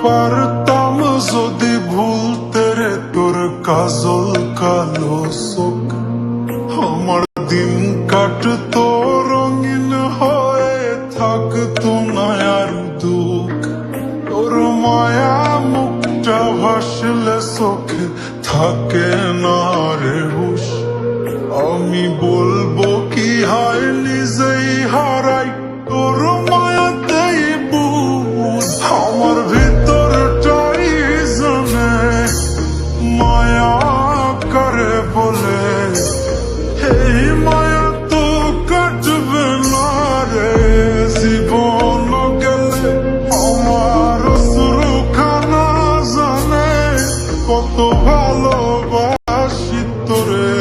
পারতাম যদি ভুলতে রে তোর কাজল কালো চোখ, আমার দিন কাটতো রঙিন হয়ে থাকতো না আর দুঃখ। তোর মায়া মুখটা ভাসলে চোখে থাকে না রে হুশ, আমি বলবো কি হায় নিজেই হারাই তোর মায়াতেই বুঝ। আমার ভিতরটাই জানে মায়া করে বলে, এই মায়া তো কাটবে না রে জীবন গেলে। আমার সুরখানা জানে কত ভালোবাসি তোরে,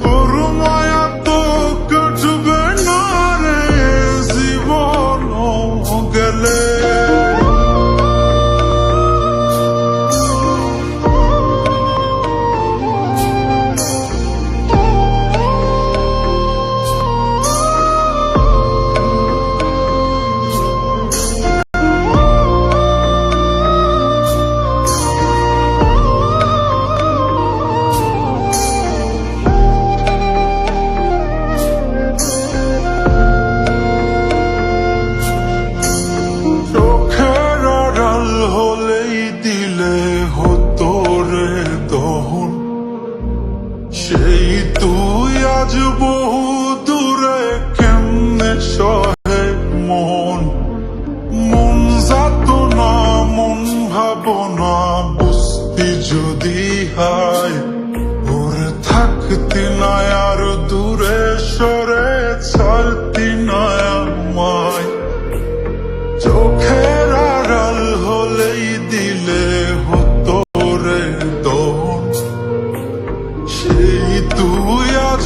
তোর মায়া তো কাটবে না রে জীবন গেলে। হলেই দিলে হতো রে দহন, সেই তুই আজ বহু দূরে কেমনে সহে মন। মন যাত না মন ভাবনা বুঝতি যদি হায়, ওরে থাকতি না আর দূরে সরে ছাড়তি না আমায়। চোখের আড়াল হলেই দিলে হতো রে দহন, সেই তুই আজ